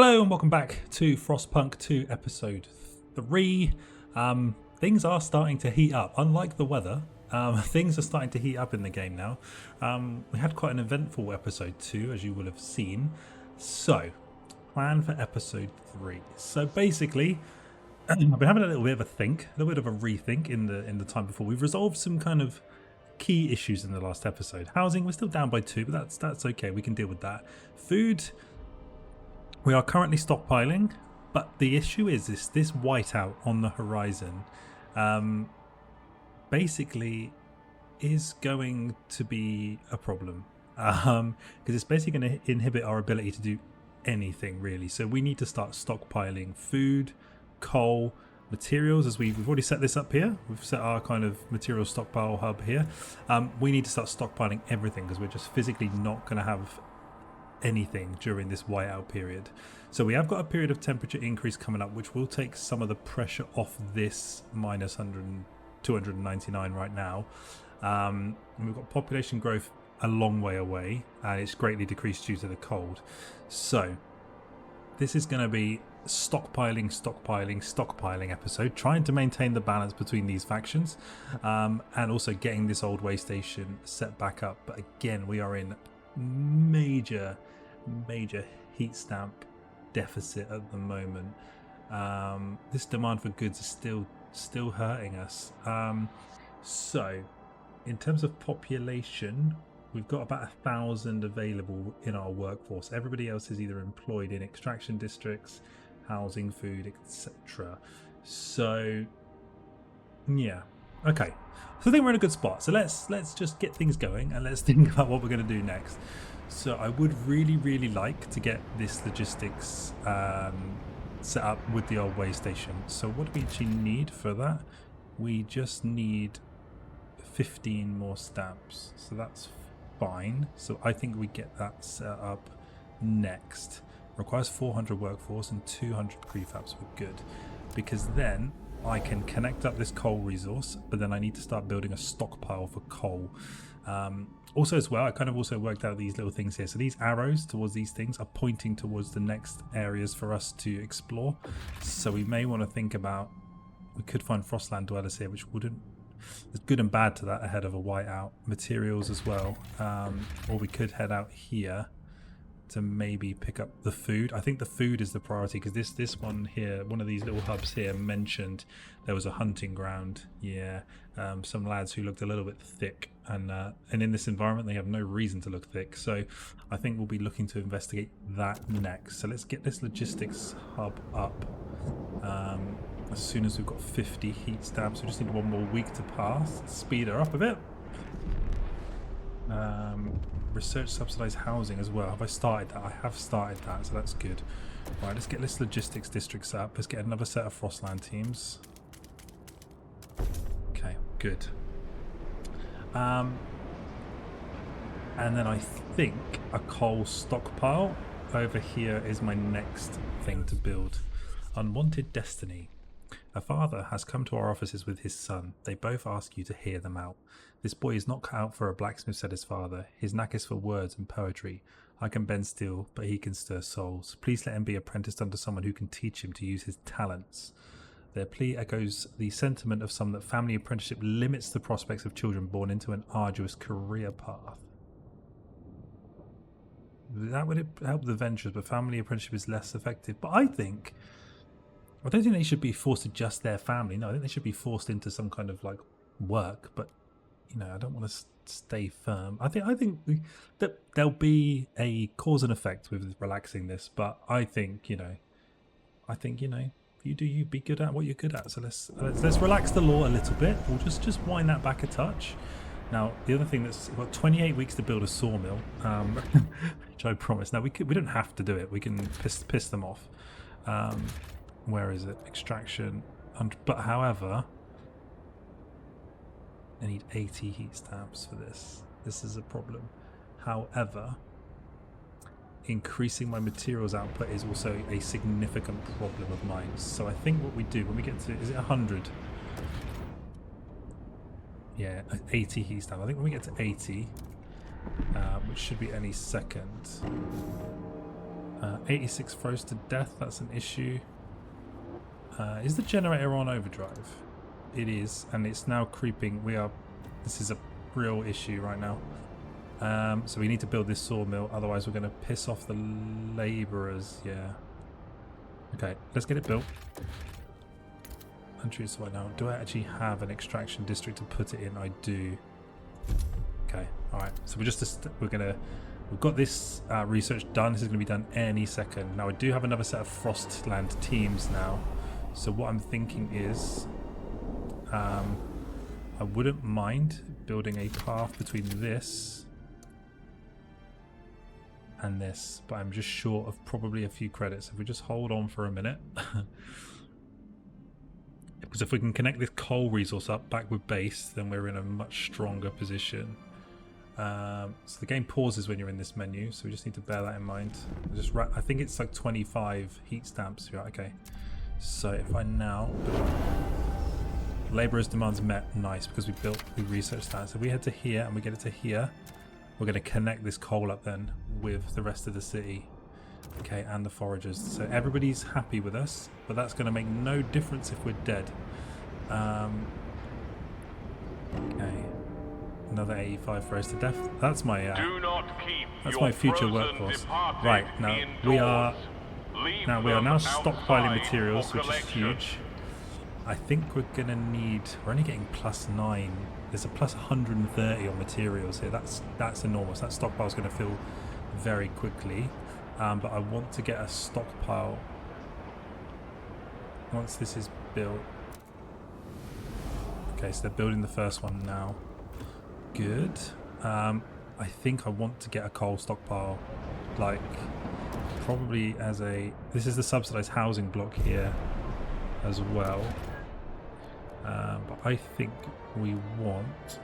Hello and welcome back to Frostpunk 2 episode 3. Things are starting to heat up. Unlike the weather, things are starting to heat up in the game now. We had quite an eventful episode 2, as you will have seen. So, plan for episode 3. So basically, I've been having a little bit of a think, a little bit of a rethink in the time before. We've resolved some kind of key issues in the last episode. Housing, we're still down by 2, but that's okay. We can deal with that. Food, we are currently stockpiling, but the issue is this whiteout on the horizon basically is going to be a problem because it's basically going to inhibit our ability to do anything really. So we need to start stockpiling food, coal, materials, as we've already set this up here. We've set our kind of material stockpile hub here. We need to start stockpiling everything because we're just physically not going to have anything during this whiteout period. So we have got a period of temperature increase coming up, which will take some of the pressure off this minus 299 right now. And we've got population growth a long way away, and it's greatly decreased due to the cold. So this is going to be stockpiling episode, trying to maintain the balance between these factions, and also getting this old way station set back up. But again, we are in major heat stamp deficit at the moment. This demand for goods is still hurting us. So in terms of population, we've got about 1,000 available in our workforce. Everybody else is either employed in extraction districts, housing, food, etc. So yeah, okay. So I think we're in a good spot. So let's just get things going and let's think about what we're going to do next. So I would really like to get this logistics set up with the old way station. So what do we actually need for that? We just need 15 more stamps. So that's fine. So I think we get that set up next. Requires 400 workforce and 200 prefabs. We're good. Because then I can connect up this coal resource, but then I need to start building a stockpile for coal. Also as well, I kind of also worked out these little things here. So these arrows towards these things are pointing towards the next areas for us to explore. So we may want to think about, we could find Frostland dwellers here, which wouldn't, there's good and bad to that ahead of a whiteout. Materials as well. Or we could head out here to maybe pick up the food. I think the food is the priority because this one here, one of these little hubs here mentioned there was a hunting ground. Yeah, some lads who looked a little bit thick, and in this environment they have no reason to look thick. So I think we'll be looking to investigate that next. So let's get this logistics hub up as soon as we've got 50 heat stamps. We just need one more week to pass. Speed her up a bit. Research subsidized housing as well. Have I started that? I have started that, so that's good. Right, let's get this logistics district set up. Let's get another set of Frostland teams. Okay, good. And then I think a coal stockpile over here is my next thing to build. Unwanted destiny. A father has come to our offices with his son. They both ask you to hear them out. This boy is not cut out for a blacksmith, said his father. His knack is for words and poetry. I can bend steel, but he can stir souls. Please let him be apprenticed under someone who can teach him to use his talents. Their plea echoes the sentiment of some that family apprenticeship limits the prospects of children born into an arduous career path. That would help the ventures, but family apprenticeship is less effective. But I don't think they should be forced to just their family. No, I think they should be forced into some kind of like work. But you know, I don't want to stay firm. I think that there'll be a cause and effect with relaxing this. But I think you know, you do you, be good at what you're good at. So let's relax the law a little bit. We'll just wind that back a touch. Now the other thing that's, we've got 28 weeks to build a sawmill, which I promise. Now we don't have to do it. We can piss them off. Where is it? Extraction. But however, I need 80 heat stamps for this. This is a problem. However, increasing my materials output is also a significant problem of mine. So I think what we do when we get to, is it 100? Yeah, 80 heat stamps. I think when we get to 80, which should be any second, 86 froze to death. That's an issue. Is the generator on overdrive? It is, and it's now creeping. This is a real issue right now. So we need to build this sawmill, otherwise we're going to piss off the labourers. Yeah. Okay, let's get it built. Untreated right now. Do I actually have an extraction district to put it in? I do. Okay, alright. So we've got this research done. This is going to be done any second. Now I do have another set of Frostland teams now. So what I'm thinking is I wouldn't mind building a path between this and this, but I'm just short of probably a few credits. If we just hold on for a minute. Because if we can connect this coal resource up back with base, then we're in a much stronger position. So the game pauses when you're in this menu, so we just need to bear that in mind. I think it's like 25 heat stamps. Yeah, okay. So if I now labourers demands met, nice, because we researched that. So if we head to here and we get it to here, we're going to connect this coal up then with the rest of the city. Okay, and the foragers. So everybody's happy with us, but that's going to make no difference if we're dead. Okay, another 85 froze to death. That's my future workforce. Right, now we are now stockpiling materials, which is huge. I think we're going to need. We're only getting +9. There's a +130 on materials here. That's enormous. That stockpile is going to fill very quickly. But I want to get a stockpile once this is built. Okay, so they're building the first one now. Good. I think I want to get a coal stockpile, like probably as a. This is the subsidized housing block here as well. But I think we want.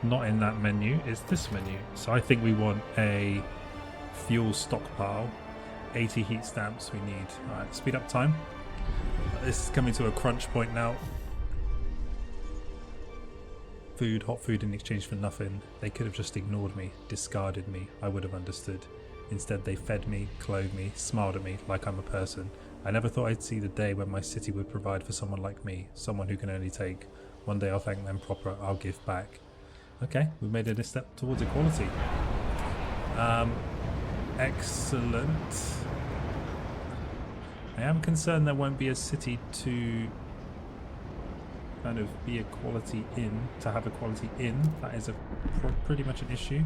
Not in that menu, it's this menu. So I think we want a fuel stockpile, 80 heat stamps we need. Alright, speed up time. This is coming to a crunch point now. Food, hot food in exchange for nothing. They could have just ignored me, discarded me. I would have understood. Instead they fed me, clothed me, smiled at me like I'm a person. I never thought I'd see the day when my city would provide for someone like me, someone who can only take. One day I'll thank them proper, I'll give back. Okay, we've made it a step towards equality. Excellent. I am concerned there won't be a city to kind of be equality in, to have equality in. That is pretty much an issue.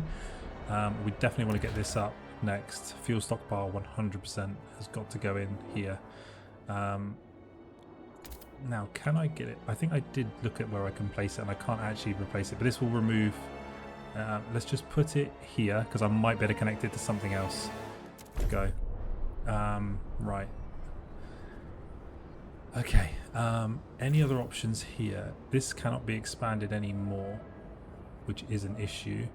We definitely want to get this up next. Fuel stockpile 100% has got to go in here. Now, can I get it? I think I did look at where I can place it, and I can't actually replace it, but this will remove. Let's just put it here, because I might be able to connect it to something else. Go. Right. Okay. Any other options here? This cannot be expanded anymore, which is an issue.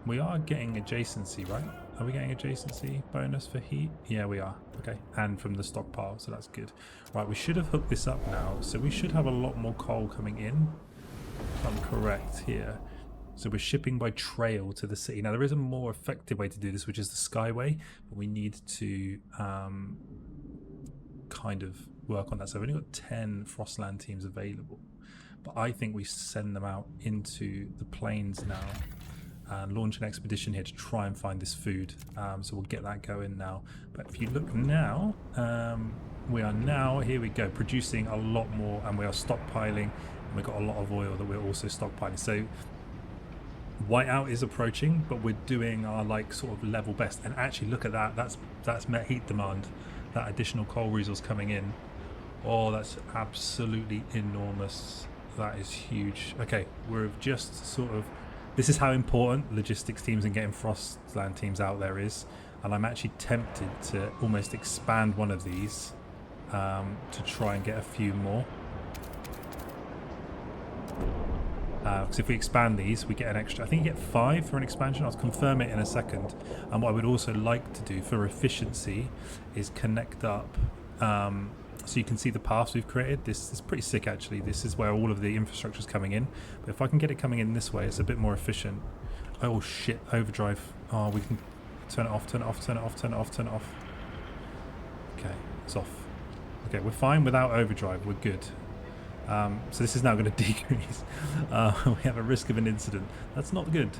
We are getting adjacency, right? Are we getting adjacency bonus for heat? Yeah, we are. Okay, and from the stockpile, so that's good. Right, we should have hooked this up now, so we should have a lot more coal coming in, if I'm correct here. So we're shipping by trail to the city. Now, there is a more effective way to do this, which is the Skyway, but we need to kind of work on that. So we've only got 10 Frostland teams available, but I think we send them out into the plains now. And launch an expedition here to try and find this food. So we'll get that going now. But if you look now, we are now, here we go, producing a lot more, and we are stockpiling, and we've got a lot of oil that we're also stockpiling. So whiteout is approaching, but we're doing our like sort of level best. And actually look at that, that's met heat demand, that additional coal resource coming in. Oh, that's absolutely enormous. That is huge. Okay, we're just sort of. This is how important logistics teams and getting Frostland teams out there is, and I'm actually tempted to almost expand one of these to try and get a few more. Because if we expand these, we get an extra. I think you get 5 for an expansion. I'll confirm it in a second. And what I would also like to do for efficiency is connect up. So you can see the paths we've created. This is pretty sick, actually. This is where all of the infrastructure is coming in. But if I can get it coming in this way, it's a bit more efficient. Oh shit, overdrive. Oh, we can turn it off, turn it off, turn it off, turn it off, turn it off. Okay, it's off. Okay, we're fine without overdrive, we're good. So this is now going to decrease. We have a risk of an incident. That's not good.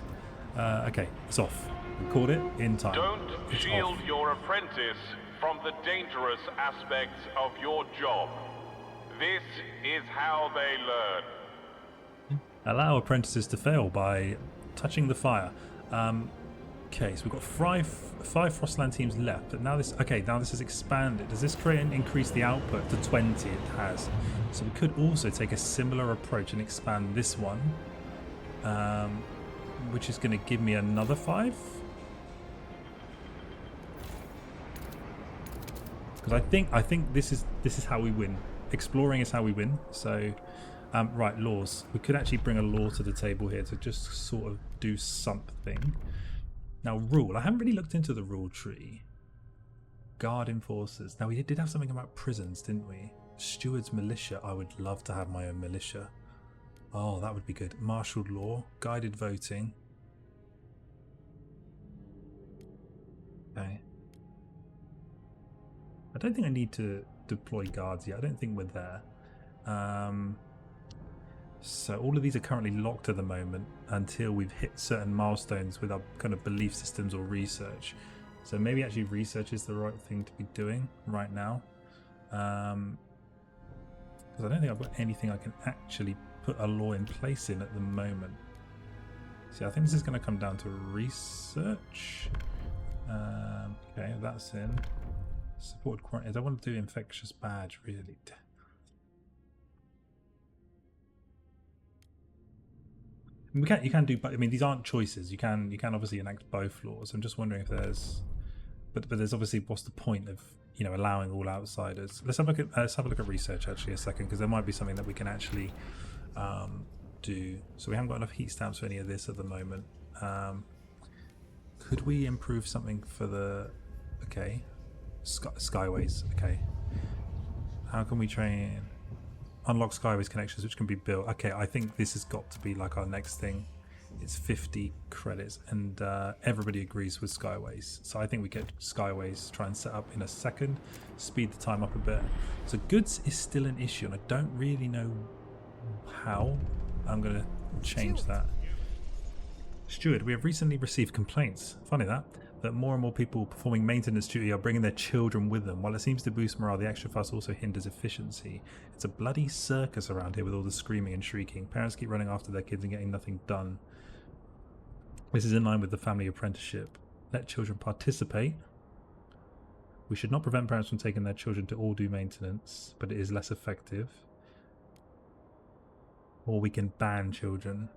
Okay, it's off. We caught it in time. Don't It's shield off. your apprentice from the dangerous aspects of your job. This is how they learn. Allow apprentices to fail by touching the fire. Okay, so we've got five Frostland teams left, but now this has expanded. Does this create and increase the output to 20? It has. So we could also take a similar approach and expand this one, which is going to give me another 5. Because I think this is how we win. Exploring is how we win. So. Right, laws. We could actually bring a law to the table here to just sort of do something. Now, rule. I haven't really looked into the rule tree. Guard enforcers. Now, we did have something about prisons, didn't we? Steward's militia. I would love to have my own militia. Oh, that would be good. Martial law. Guided voting. Okay. I don't think I need to deploy guards yet. I don't think we're there. So all of these are currently locked at the moment until we've hit certain milestones with our kind of belief systems or research. So maybe actually research is the right thing to be doing right now. Because I don't think I've got anything I can actually put a law in place in at the moment. See, I think this is going to come down to research. Okay, that's in. Supported quarantine. I don't want to do infectious badge, really. You can do, but I mean these aren't choices. You can obviously enact both laws. I'm just wondering if there's, but there's obviously what's the point of allowing all outsiders? Let's have a look at research actually a second, because there might be something that we can actually do. So we haven't got enough heat stamps for any of this at the moment. Could we improve something for the skyways? Okay, how can we train? Unlock skyways connections which can be built. Okay, I think this has got to be like our next thing. It's 50 credits and everybody agrees with skyways. So I think we get skyways, try and set up in a second, speed the time up a bit. So goods is still an issue and I don't really know how. I'm going to change that. Steward, we have recently received complaints, funny that more and more people performing maintenance duty are bringing their children with them. While it seems to boost morale, the extra fuss also hinders efficiency. It's a bloody circus around here with all the screaming and shrieking. Parents keep running after their kids and getting nothing done. This is in line with the family apprenticeship. Let children participate. We should not prevent parents from taking their children to all do maintenance, but it is less effective. Or we can ban children.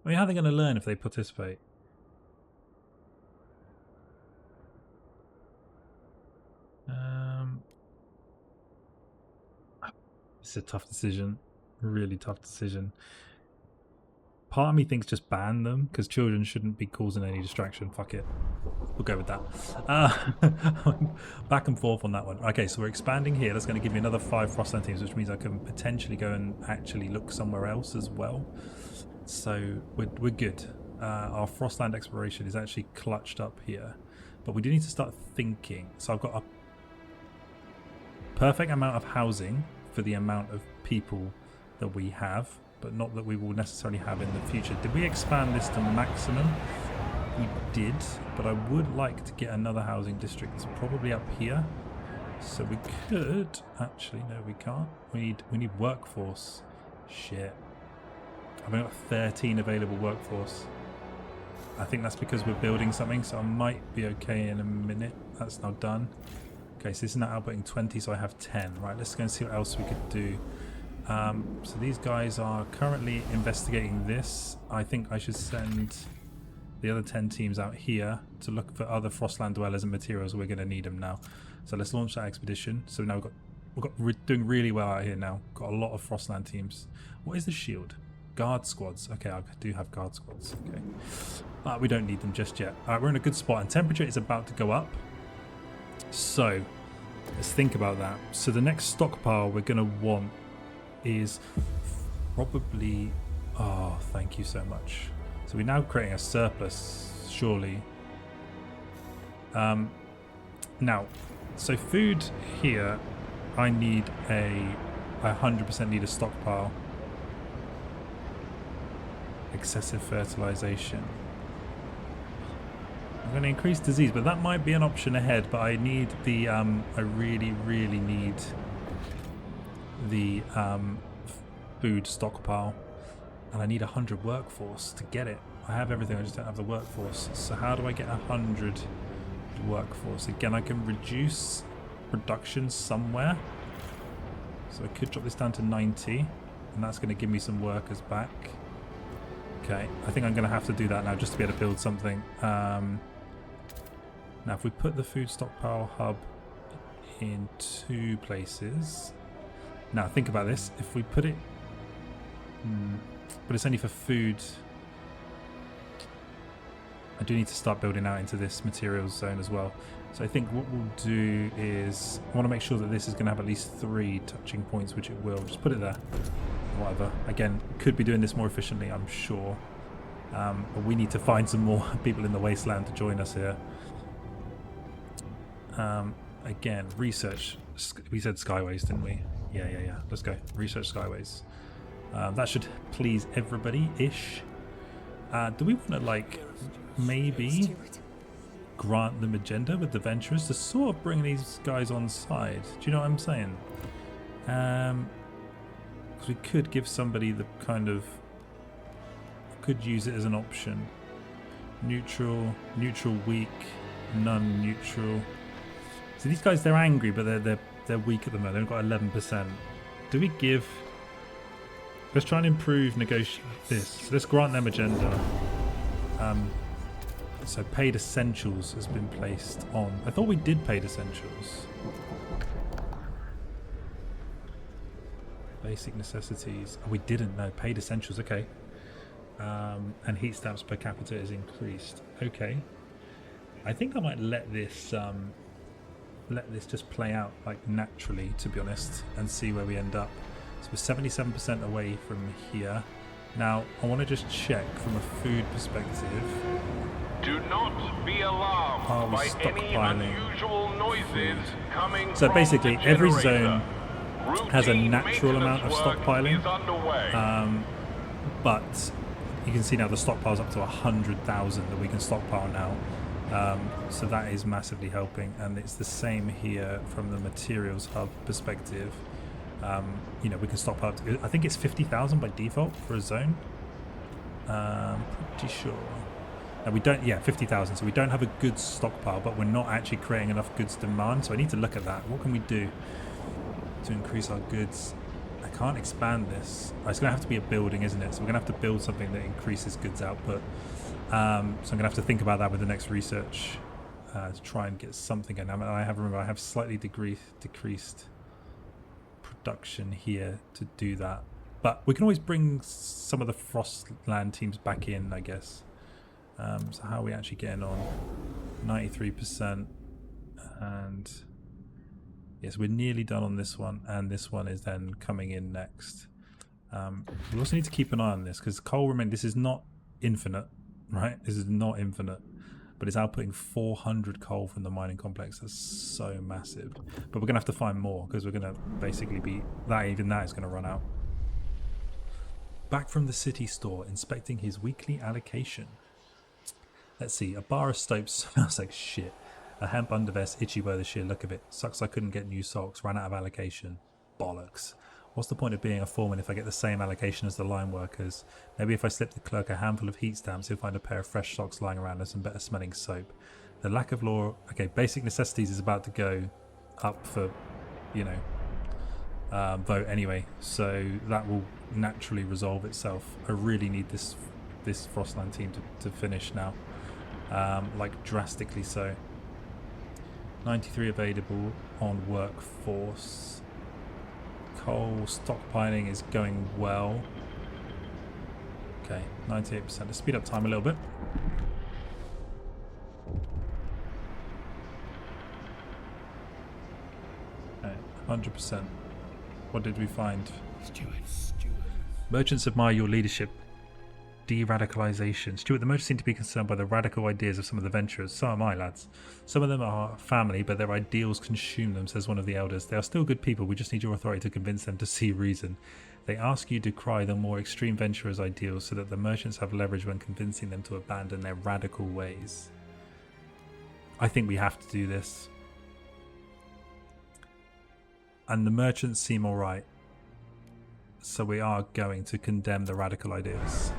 I mean, how are they going to learn if they participate? It's a tough decision. Really tough decision. Part of me thinks just ban them, because children shouldn't be causing any distraction. Fuck it. We'll go with that. Back and forth on that one. Okay, so we're expanding here. That's going to give me another 5 Frostland teams, which means I can potentially go and actually look somewhere else as well. So we're good. Our Frostland exploration is actually clutched up here, but we do need to start thinking. So I've got a perfect amount of housing for the amount of people that we have, but not that we will necessarily have in the future. Did we expand this to maximum? We did, but I would like to get another housing district. It's probably up here. So we could actually, no, we can't. We need workforce. Shit. I've only got 13 available workforce. I think that's because we're building something, so I might be okay in a minute. That's now done. Okay, so this is now outputting 20, so I have 10. Right, let's go and see what else we could do. So these guys are currently investigating this. I think I should send the other 10 teams out here to look for other Frostland dwellers and materials. We're going to need them now. So let's launch that expedition. So now we're doing really well out here now. Got a lot of Frostland teams. What is the shield? Guard squads. Okay, I do have guard squads. Okay. We don't need them just yet. Alright, we're in a good spot, and temperature is about to go up. So let's think about that. So the next stockpile we're going to want is probably... Oh, thank you so much. So we're now creating a surplus, surely. Now, so food here, I need I 100% need a stockpile. Excessive fertilization. I'm going to increase disease, but that might be an option ahead. But I need the, I really, really need the food stockpile. And I need 100 workforce to get it. I have everything, I just don't have the workforce. So how do I get 100 workforce? Again, I can reduce production somewhere. So I could drop this down to 90. And that's going to give me some workers back. Okay, I think I'm going to have to do that now just to be able to build something. Now, if we put the food stockpile hub in 2 places. Now, think about this. If we put it... but it's only for food. I do need to start building out into this materials zone as well. So I think what we'll do is... I want to make sure that this is going to have at least 3 touching points, which it will. Just put it there. Whatever. Again, could be doing this more efficiently, I'm sure. But we need to find some more people in the wasteland to join us here. Again, research. We said skyways, didn't we? Yeah. Let's go. Research skyways. That should please everybody-ish. Do we want to, like, maybe grant them agenda with the Venturers to sort of bring these guys on side? Do you know what I'm saying? Because we could give somebody the kind of... Could use it as an option. Neutral, neutral weak, none neutral. So these guys, they're angry, but they're weak at the moment. They've got 11%. Do we give... Let's try and improve this. So let's grant them agenda. So paid essentials has been placed on. I thought we did paid essentials. Basic necessities. Oh, we didn't. No, paid essentials. Okay. And heat stamps per capita is increased. Okay. I think I might let this just play out like naturally, to be honest, and see where we end up. So we're 77% away from here. Now, I want to just check from a food perspective. Do not be alarmed by any unusual noises coming so from basically, the every generator. zone has a natural amount of Routine stockpiling. maintenance work is underway. But you can see now the stockpile's up to 100,000 that we can stockpile now. So that is massively helping. And it's the same here from the materials hub perspective. You know, we can stockpile. I think it's 50,000 by default for a zone. Pretty sure. No, we don't. Yeah, 50,000. So we don't have a goods stockpile, but we're not actually creating enough goods demand. So I need to look at that. What can we do to increase our goods? I can't expand this. Oh, it's going to have to be a building, isn't it? So we're going to have to build something that increases goods output. So I'm going to have to think about that with the next research to try and get something in. I have slightly decreased production here to do that. But we can always bring some of the Frostland teams back in, I guess. So how are we actually getting on? 93%. And yes, we're nearly done on this one. And this one is then coming in next. We also need to keep an eye on this because coal this is not infinite, right? This is not infinite. But it's outputting 400 coal from the mining complex. That's so massive. But we're going to have to find more because we're going to basically be... Even that is going to run out. Back from the city store, inspecting his weekly allocation. Let's see. A bar of soap smells like shit. A hemp undervest, itchy by the sheer look of it. Sucks I couldn't get new socks. Ran out of allocation. Bollocks. What's the point of being a foreman if I get the same allocation as the line workers? Maybe if I slip the clerk a handful of heat stamps, he'll find a pair of fresh socks lying around and some better smelling soap. The lack of law... Okay, basic necessities is about to go up for, you know, vote anyway. So that will naturally resolve itself. I really need this Frostland team to finish now. Like drastically so. 93 available on workforce. Coal stockpiling is going well. Okay, 98%. Let's speed up time a little bit. Okay, 100%. What did we find? Stewards. Merchants admire your leadership. De-radicalization. Stuart, the merchants seem to be concerned by the radical ideas of some of the venturers. So am I, lads. Some of them are family, but their ideals consume them, says one of the elders. They are still good people. We just need your authority to convince them to see reason. They ask you to decry the more extreme venturers' ideals so that the merchants have leverage when convincing them to abandon their radical ways. I think we have to do this. And the merchants seem alright. So we are going to condemn the radical ideas.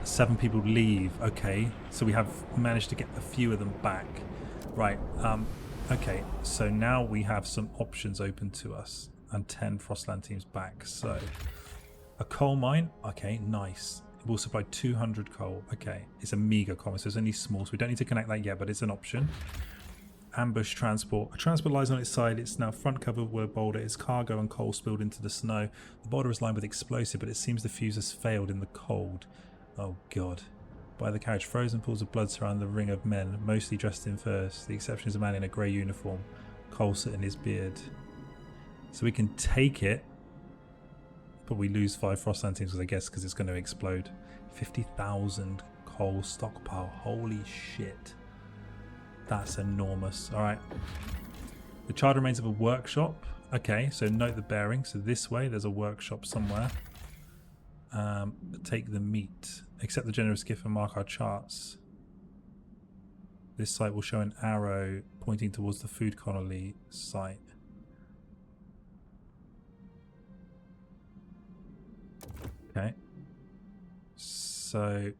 7 people leave. Okay, so we have managed to get a few of them back. Right, okay, so now we have some options open to us. And 10 Frostland teams back. So, a coal mine. Okay, nice. It will supply 200 coal. Okay, it's a meager coal mine, so it's only small, so we don't need to connect that yet, but it's an option. Ambush transport. A transport lies on its side. It's now front covered with a boulder. Its cargo and coal spilled into the snow. The boulder is lined with explosive, but it seems the fuse has failed in the cold. Oh god. By the carriage, frozen pools of blood surround the ring of men, mostly dressed in furs. The exception is a man in a grey uniform, coal soot in his beard. So we can take it, but we lose 5 Frostland teams, I guess, because it's going to explode. 50,000 coal stockpile. Holy shit. That's enormous. Alright. The charred remains of a workshop. Okay, so note the bearing. So this way, there's a workshop somewhere. Take the meat. Accept the generous gift and mark our charts. This site will show an arrow pointing towards the food colony site. Okay. So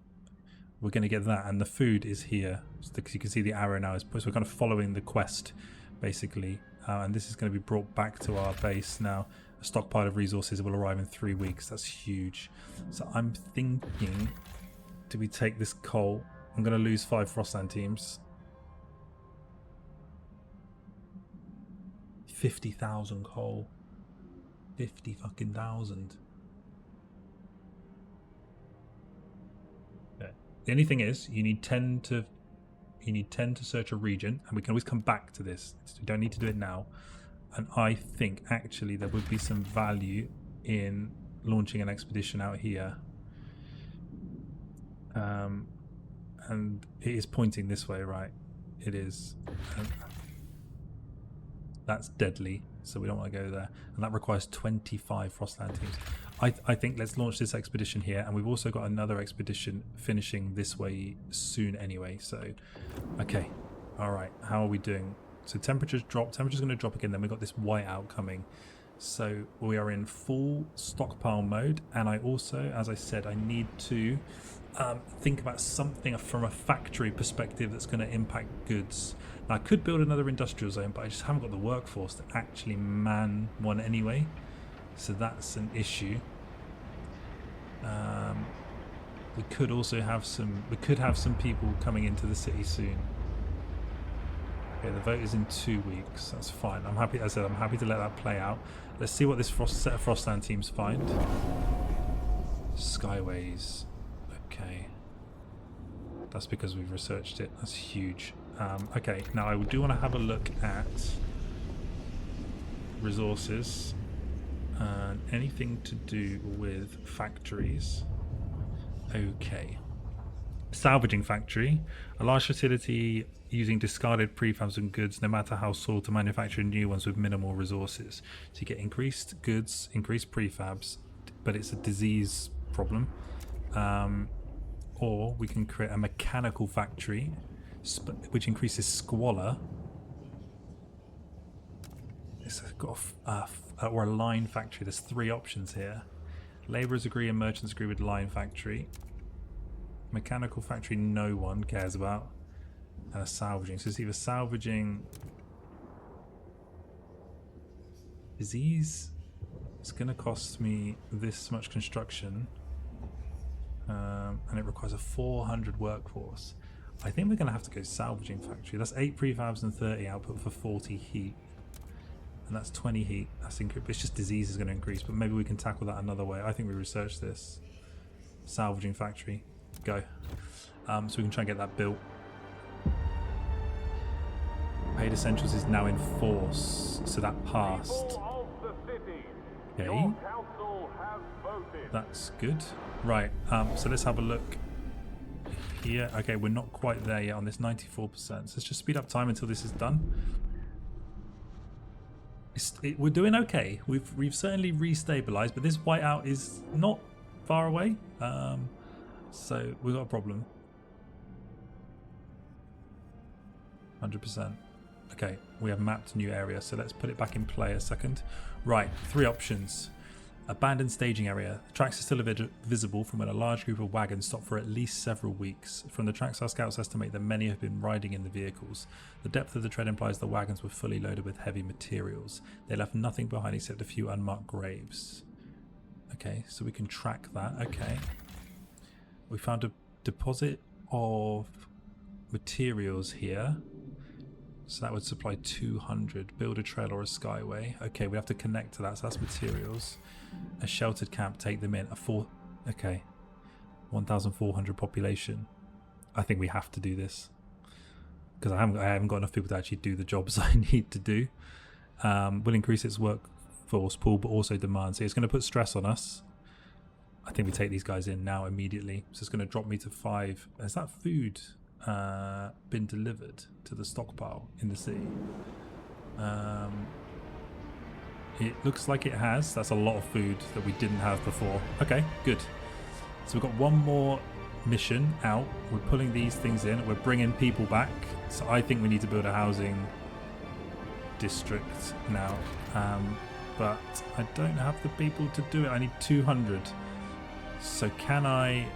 we're going to get that, and the food is here. Because you can see the arrow now is pushed. We're kind of following the quest, basically. And this is going to be brought back to our base now. A stockpile of resources will arrive in 3 weeks. That's huge. So I'm thinking, do we take this coal? I'm going to lose 5 Frostland teams. 50,000 coal. 50 fucking thousand. Okay. The only thing is, you need 10 to search a region, and we can always come back to this. We don't need to do it now. And I think actually there would be some value in launching an expedition out here. And it is pointing this way, right? It is. That's deadly, so we don't want to go there. And that requires 25 Frostland teams. I think let's launch this expedition here, and we've also got another expedition finishing this way soon anyway. So, okay, all right. How are we doing? So temperatures drop. Temperature's going to drop again. Then we've got this whiteout coming. So we are in full stockpile mode, and I also, as I said, I need to think about something from a factory perspective that's going to impact goods. Now, I could build another industrial zone, but I just haven't got the workforce to actually man one anyway. So that's an issue. We could also have some. We could have some people coming into the city soon. Okay, the vote is in 2 weeks. That's fine. I'm happy. As I said, I'm happy to let that play out. Let's see what this set of Frostland teams find. Skyways. Okay. That's because we've researched it. That's huge. Okay, now I do want to have a look at resources and anything to do with factories. Okay. Salvaging factory. A large facility using discarded prefabs and goods, no matter how sold, to manufacture new ones with minimal resources. So you get increased goods, increased prefabs, but it's a disease problem. Or we can create a mechanical factory, which increases squalor. It's got or a line factory. There's 3 options here. Labourers agree and merchants agree with line factory. Mechanical factory no one cares about. And a salvaging. So it's either salvaging disease. It's going to cost me this much construction. And it requires a 400 workforce. I think we're going to have to go salvaging factory. That's 8 prefabs and 30 output for 40 heat. And that's 20 heat. That's it's just disease is going to increase, but maybe we can tackle that another way. I think we researched this. Salvaging factory. Go. So we can try and get that built. Paid Essentials is now in force, so that passed. People of the city, Okay. Your council has voted. That's good. Right, so let's have a look here. Okay, we're not quite there yet on this 94%. So let's just speed up time until this is done. We're doing okay. We've certainly restabilized, but this whiteout is not far away. So we've got a problem. 100%. Okay, we have mapped new area, so let's put it back in play a second. Right, 3 options. Abandoned staging area. The tracks are still visible from when a large group of wagons stopped for at least several weeks. From the tracks, our scouts estimate that many have been riding in the vehicles. The depth of the tread implies the wagons were fully loaded with heavy materials. They left nothing behind except a few unmarked graves. Okay, so we can track that. Okay. We found a deposit of materials here. So that would supply 200. Build a trail or a skyway. Okay, we have to connect to that. So that's materials. A sheltered camp. Take them in. Okay. 1,400 population. I think we have to do this because I haven't got enough people to actually do the jobs I need to do. Will increase its workforce pool, but also demand. So it's going to put stress on us. I think we take these guys in now immediately. So it's going to drop me to 5. Is that food been delivered to the stockpile in the city? It looks like it has. That's a lot of food that we didn't have before. Okay, good. So we've got one more mission out. We're pulling these things in. We're bringing people back. So I think we need to build a housing district now. But I don't have the people to do it. I need 200. So can I...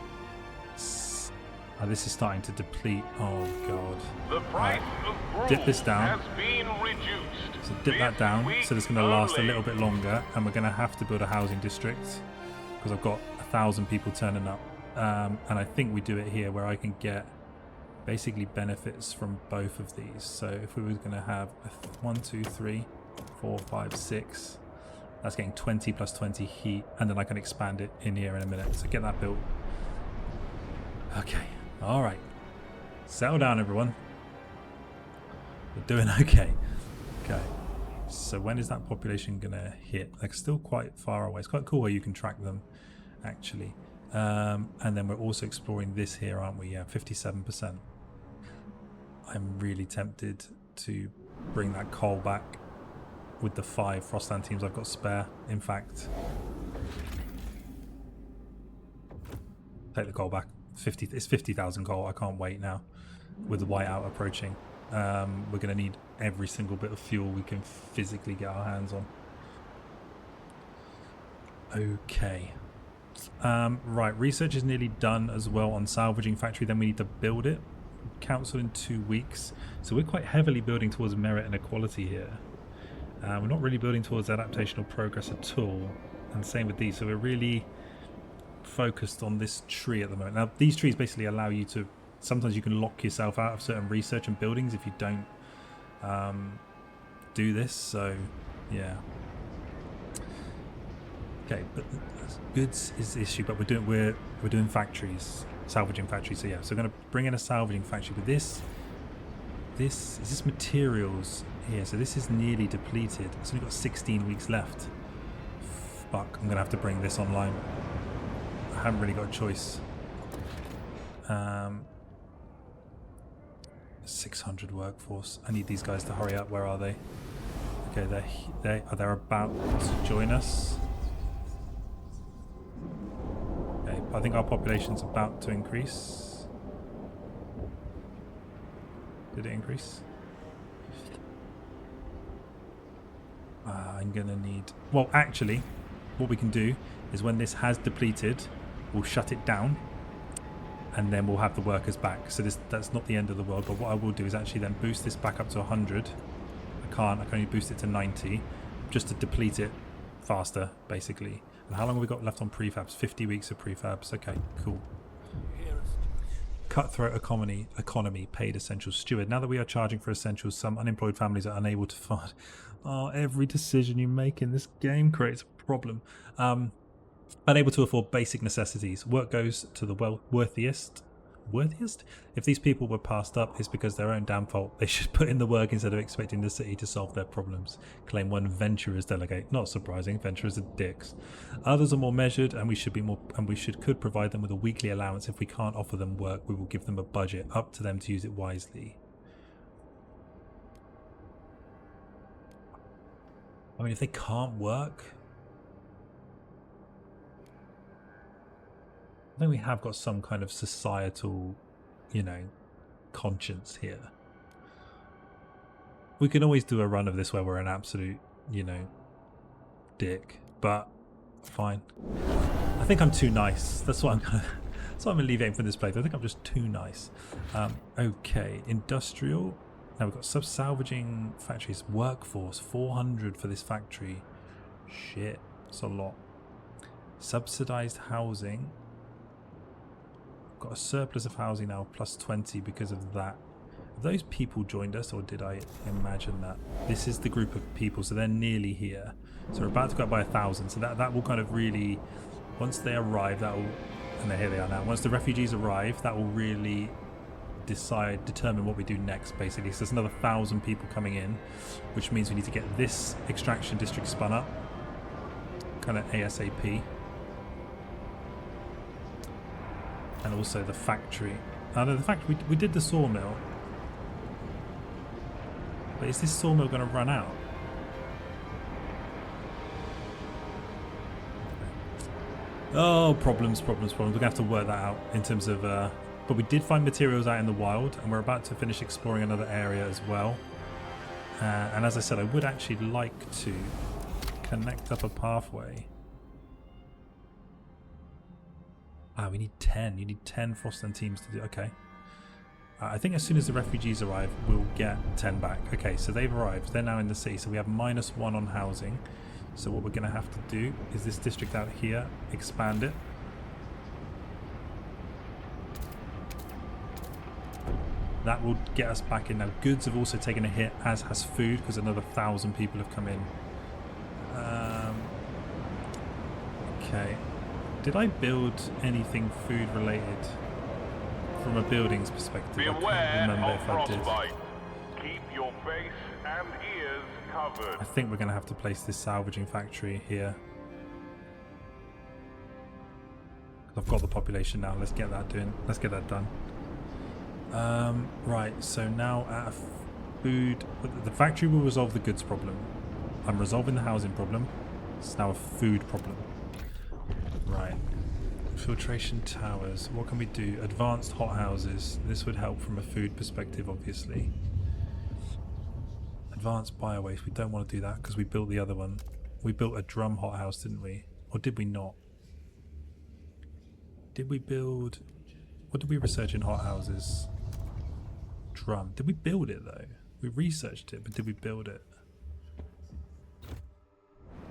Oh, this is starting to deplete. Oh god. The price of gruel dip this down. has been reduced. So dip that down. So it's going to last a little bit longer, and we're going to have to build a housing district because I've got 1,000 people turning up. And I think we do it here where I can get basically benefits from both of these. So if we were going to have 1, 2, 3, 4, 5, 6, that's getting 20 plus 20 heat, and then I can expand it in here in a minute. So get that built. Okay. All right, settle down, everyone. We're doing okay. Okay, so when is that population gonna hit? Like, still quite far away. It's quite cool where you can track them, actually. And then we're also exploring this here, aren't we? Yeah, 57%. I'm really tempted to bring that coal back with the 5 Frostland teams I've got spare. In fact, take the coal back. It's 50,000 coal. I can't wait now with the whiteout approaching. We're going to need every single bit of fuel we can physically get our hands on. Okay. Right, research is nearly done as well on salvaging factory. Then we need to build it. Council in 2 weeks. So we're quite heavily building towards merit and equality here. We're not really building towards adaptation or progress at all. And same with these. So we're really focused on this tree at the moment. Now these trees basically allow you to, sometimes you can lock yourself out of certain research and buildings if you don't do this. So yeah, okay, but goods is the issue, but we're doing factories, salvaging factories. So yeah, so we're going to bring in a salvaging factory with this is this materials here. So this is nearly depleted. It's only got 16 weeks left. Fuck, I'm gonna have to bring this online. I haven't really got a choice. 600 workforce. I need these guys to hurry up. Where are they? Okay, they're about to join us. Okay, I think our population's about to increase. Did it increase? I'm gonna need... Well, actually, what we can do is when this has depleted, we'll shut it down and then we'll have the workers back. So that's not the end of the world, but what I will do is actually then boost this back up to 100. I can only boost it to 90 just to deplete it faster, basically. And how long have we got left on prefabs? 50 weeks of prefabs. Okay, cool. Cutthroat economy, paid essentials. Steward, now that we are charging for essentials, some unemployed families are unable to fund. Oh, every decision you make in this game creates a problem. Unable to afford basic necessities. Work goes to the worthiest. worthiest. If these people were passed up, it's because their own damn fault. They should put in the work instead of expecting the city to solve their problems. Claim one venturers delegate. Not surprising, venturers are dicks. Others are more measured, and we could provide them with a weekly allowance. If we can't offer them work, we will give them a budget, up to them to use it wisely. I mean, if they can't work, I think we have got some kind of societal, you know, conscience here. We can always do a run of this where we're an absolute, you know, dick, but fine. I think I'm too nice. That's what I'm alleviating from this place. I think I'm just too nice. Okay, industrial. Now we've got salvaging factories. Workforce, 400 for this factory. Shit, that's a lot. Subsidized housing. Got a surplus of housing now, plus 20 because of that. Have those people joined us, or did I imagine that? This is the group of people, so they're nearly here. So we're about to go up by 1,000. So that will kind of really, once they arrive, that will, and here they are now. Once the refugees arrive, that will really determine what we do next, basically. So there's another 1,000 people coming in, which means we need to get this extraction district spun up, kind of ASAP. And also the factory. No, the factory, we did the sawmill. But is this sawmill going to run out? Oh, problems. We're going to have to work that out in terms of... but we did find materials out in the wild, and we're about to finish exploring another area as well. And as I said, I would actually like to connect up a pathway. Ah, we need 10. You need 10 Frostpunk teams to do... Okay. I think as soon as the refugees arrive, we'll get 10 back. Okay, so they've arrived. They're now in the city, so we have -1 on housing. So what we're going to have to do is this district out here, expand it. That will get us back in. Now, goods have also taken a hit, as has food, because another 1,000 people have come in. Okay. Did I build anything food related from a buildings perspective? Be I can't remember if I did. Keep your face and ears covered. I think we're going to have to place this salvaging factory here. I've got the population now. Let's get that done. Right, so now at food, the factory will resolve the goods problem. I'm resolving the housing problem. It's now a food problem. Right. Filtration towers. What can we do? Advanced hothouses. This would help from a food perspective, obviously. Advanced biowaste. We don't want to do that because we built the other one. We built a drum hothouse, didn't we? Or did we not? Did we build... What did we research in hothouses? Drum. Did we build it, though? We researched it, but did we build it?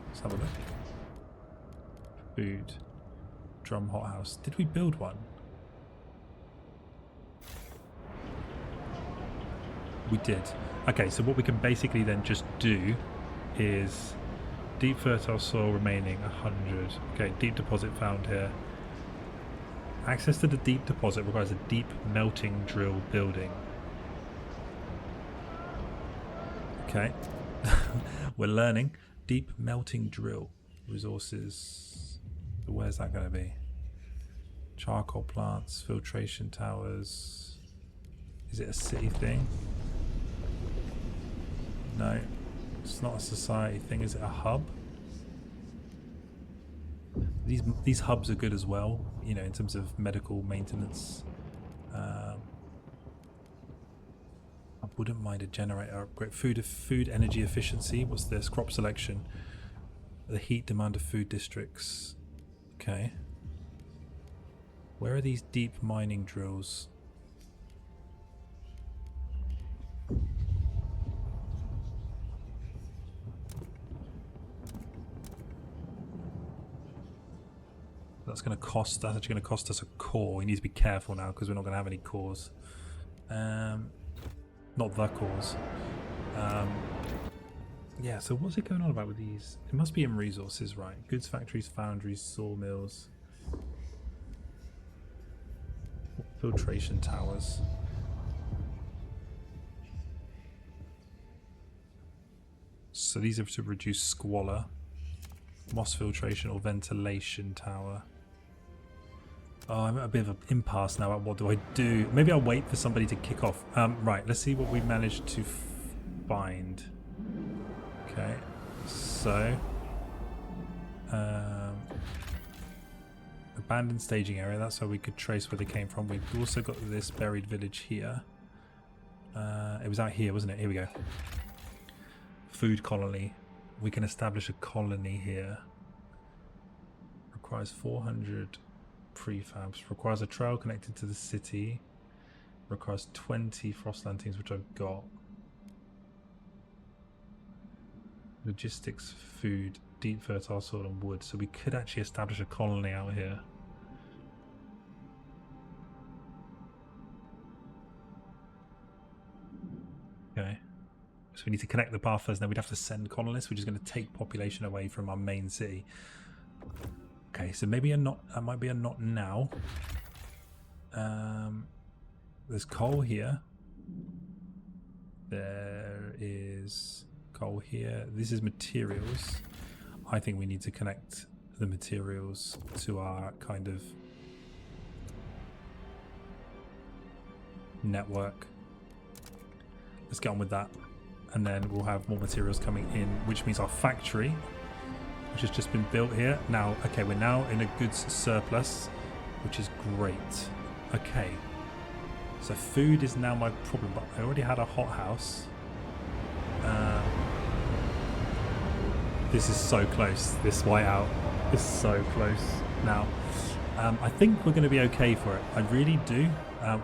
Let's have a look. Food. Drum hothouse. Did we build one? We did. Okay, so what we can basically then just do is deep fertile soil remaining 100. Okay, deep deposit found here. Access to the deep deposit requires a deep melting drill building. Okay. We're learning. Deep melting drill. Resources. Where's that going to be? Charcoal plants, filtration towers. Is it a city thing? No. It's not a society thing. Is it a hub? These hubs are good as well, you know, in terms of medical maintenance. I wouldn't mind a generator upgrade. Food energy efficiency. What's this? Crop selection. The heat demand of food districts. Okay. Where are these deep mining drills? That's actually going to cost us a core. We need to be careful now because we're not going to have any cores. Not the cores. Yeah, so what's it going on about with these? It must be in resources, right? Goods factories, foundries, sawmills. filtration towers. So these are to reduce squalor. Moss filtration or ventilation tower. Oh, I'm at a bit of an impasse now. What do I do? Maybe I'll wait for somebody to kick off. Right, let's see what we managed to find. Okay, so abandoned staging area. That's how we could trace where they came from. We've also got this buried village here. It was out here, wasn't it? Here we go. Food colony. We can establish a colony here. Requires 400 prefabs. Requires a trail connected to the city. Requires 20 frost lanterns, which I've got. Logistics, food, deep fertile soil and wood. So we could actually establish a colony out here. Okay. So we need to connect the path first, then we'd have to send colonists, which is going to take population away from our main city. Okay, so maybe a not. That might be a not now. There's coal here. There is coal here. This is materials. I think we need to connect the materials to our kind of network. Let's get on with that. And then we'll have more materials coming in, which means our factory, which has just been built here. Now, okay, we're now in a goods surplus, which is great. Okay, so food is now my problem, but I already had a hothouse. This is so close. This whiteout is so close now. I think we're going to be okay for it. I really do.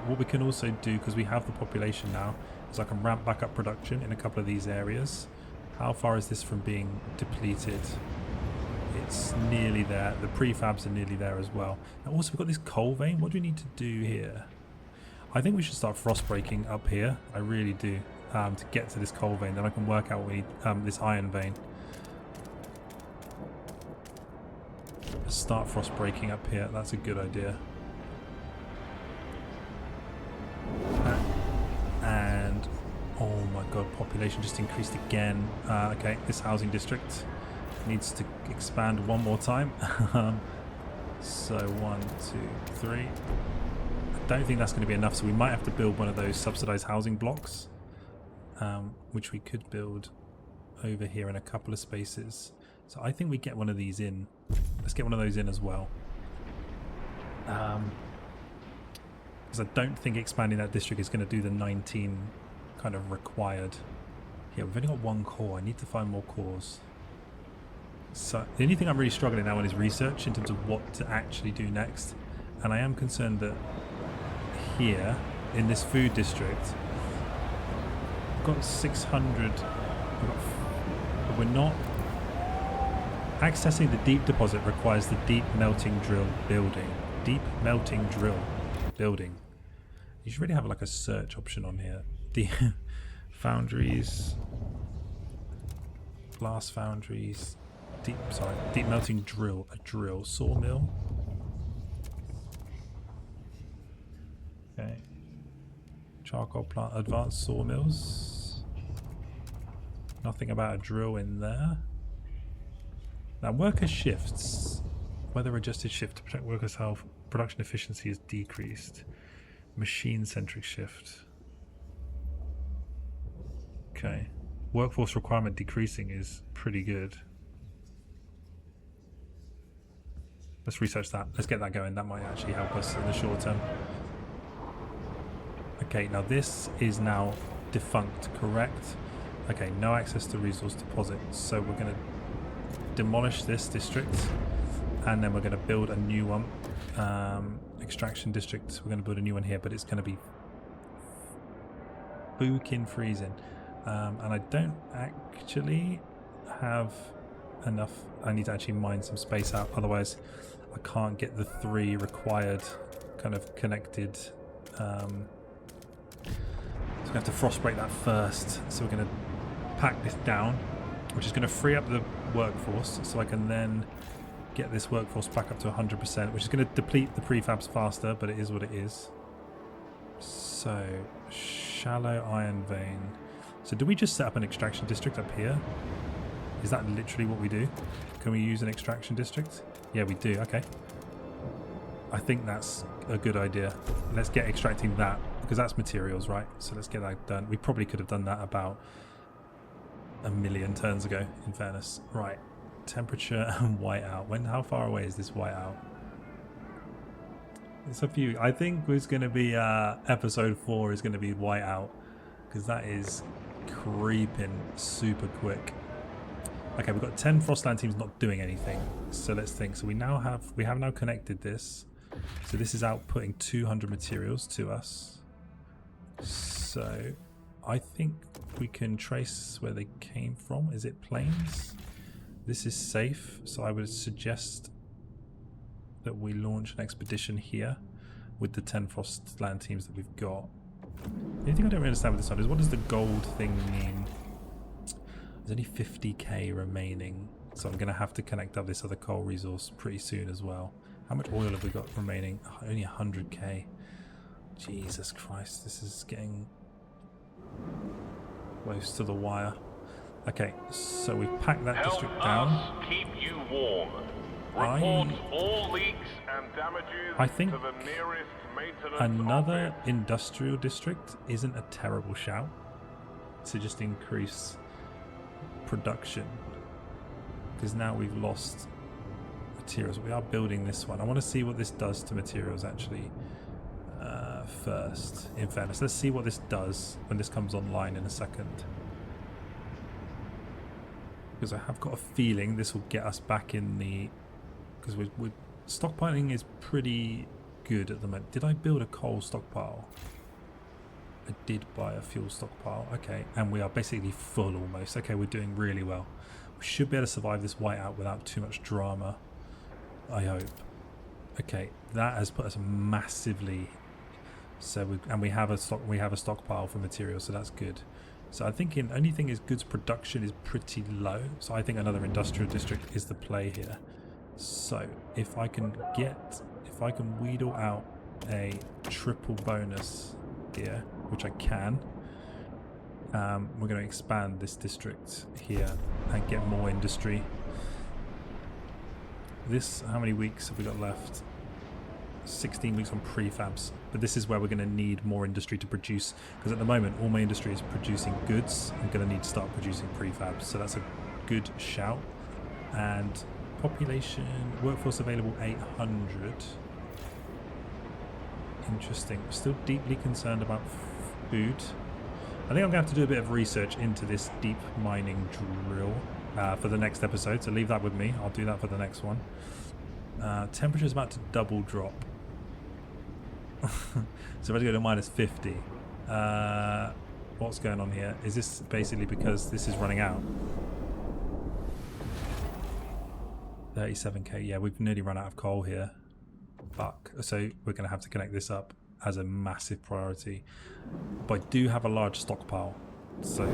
What we can also do, because we have the population now, is I can ramp back up production in a couple of these areas. How far is this from being depleted? It's nearly there. The prefabs are nearly there as well. Now also we've got this coal vein. What do we need to do here? I think we should start frost breaking up here. I really do. To get to this coal vein. Then I can work out what we need, this iron vein. Start frost breaking up here. That's a good idea. And oh my god, population just increased again. Okay, this housing district needs to expand one more time. So 1, 2, 3. I don't think that's going to be enough, so we might have to build one of those subsidized housing blocks, which we could build over here in a couple of spaces. So I think we get one of these in. Let's get one of those in as well. Because I don't think expanding that district is going to do the 19 kind of required. Yeah, we've only got one core. I need to find more cores. So the only thing I'm really struggling now on is research in terms of what to actually do next. And I am concerned that here in this food district, we've got 600. But we're not. Accessing the deep deposit requires the deep melting drill building. Deep melting drill building. You should really have like a search option on here. The foundries, blast foundries, deep melting drill, a drill, sawmill. Okay. Charcoal plant, advanced sawmills. Nothing about a drill in there. Now worker shifts, weather adjusted shift to protect workers' health, production efficiency is decreased. Machine centric shift. Okay. Workforce requirement decreasing is pretty good. Let's research that. Let's get that going. That might actually help us in the short term. Okay, now this is now defunct, correct? Okay, no access to resource deposits. So we're going to demolish this district and then we're going to build a new one. Extraction district, we're going to build a new one here, but it's going to be booking freezing. And I don't actually have enough. I need to actually mine some space out, otherwise I can't get the 3 required kind of connected. So we have to frost break that first. So we're going to pack this down, which is going to free up the workforce, so I can then get this workforce back up to 100%, which is going to deplete the prefabs faster, but it is what it is. So, shallow iron vein. So do we just set up an extraction district up here? Is that literally what we do? Can we use an extraction district? Yeah, we do. Okay. I think that's a good idea. Let's get extracting that, because that's materials, right? So let's get that done. We probably could have done that about a million turns ago, in fairness. Right. Temperature and whiteout. How far away is this whiteout? It's a few. I think it's going to be episode 4 is going to be whiteout, because that is creeping super quick. Okay, we've got 10 Frostland teams not doing anything. So let's think. So we have now connected this. So this is outputting 200 materials to us. So I think we can trace where they came from. Is it plains? This is safe. So I would suggest that we launch an expedition here with the 10 Frostland teams that we've got. The only thing I don't really understand with this one is, what does the gold thing mean? There's only 50k remaining, so I'm going to have to connect up this other coal resource pretty soon as well. How much oil have we got remaining? Oh, only 100k. Jesus Christ, this is getting close to the wire. Okay, so we've packed that district down. Help us keep you warm. Report all leaks and damages I think to the nearest maintenance another office. industrial district isn't a terrible shout to just increase production, because now we've lost materials. We are building this one. I want to see what this does to materials actually first, in fairness. Let's see what this does when this comes online in a second, because I have got a feeling this will get us back in the, because we're stockpiling is pretty good at the moment. Did I build a coal stockpile? I did buy a fuel stockpile. Okay, and we are basically full almost. Okay, we're doing really well. We should be able to survive this whiteout without too much drama, I hope. Okay, that has put us massively. So we have a stockpile for materials, so that's good. So I think only thing is goods production is pretty low. So I think another industrial district is the play here. So if I can wheedle out a triple bonus here, which I can, we're going to expand this district here and get more industry. This, how many weeks have we got left? 16 weeks on prefabs, but this is where we're going to need more industry to produce, because at the moment all my industry is producing goods. I'm going to need to start producing prefabs, so that's a good shout. And population, workforce available 800. Interesting. We're still deeply concerned about food. I think I'm going to have to do a bit of research into this deep mining drill for the next episode, so leave that with me. I'll do that for the next one. Temperature is about to double drop. So we're going to go to minus 50. What's going on here? Is this basically because this is running out? 37k. Yeah, we've nearly run out of coal here. Fuck. So we're going to have to connect this up as a massive priority. But I do have a large stockpile. So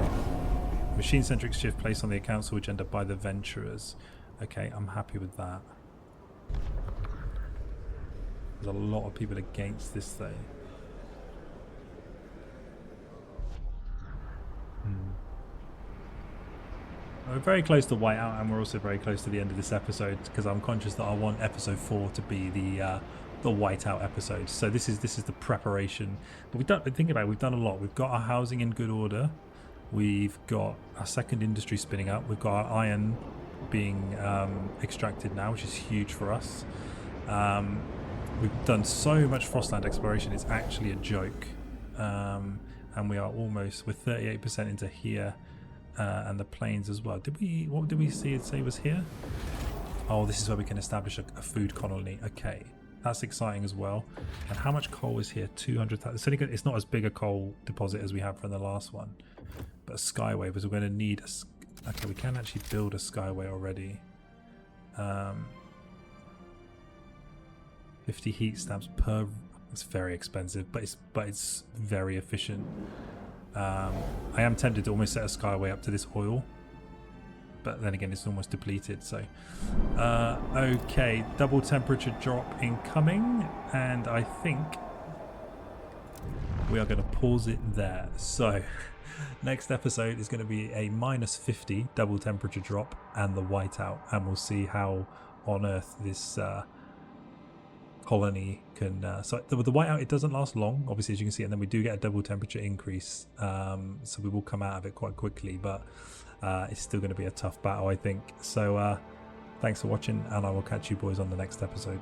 machine-centric shift placed on the council agenda by the venturers. Okay, I'm happy with that. There's a lot of people against this though. We're very close to whiteout, and we're also very close to the end of this episode, because I'm conscious that I want episode 4 to be the whiteout episode. So this is the preparation. But we've done. Think about it, we've done a lot. We've got our housing in good order. We've got our second industry spinning up. We've got our iron being extracted now, which is huge for us. We've done so much Frostland exploration, it's actually a joke. And we are almost, we're 38% into here, and the plains as well. What did we see it say was here? Oh, this is where we can establish a food colony. Okay, that's exciting as well. And how much coal is here? 200,000. It's not as big a coal deposit as we had from the last one, but a skyway, because we're going to need okay, we can actually build a skyway already. 50 heat stamps per. It's very expensive, but it's very efficient. I am tempted to almost set a skyway up to this oil, but then again it's almost depleted. So okay, double temperature drop incoming, and I think we are going to pause it there. So next episode is going to be a -50 double temperature drop and the whiteout, and we'll see how on earth this colony can so with the whiteout, it doesn't last long, obviously, as you can see, and then we do get a double temperature increase, so we will come out of it quite quickly, but it's still going to be a tough battle, I think. So thanks for watching, and I will catch you boys on the next episode.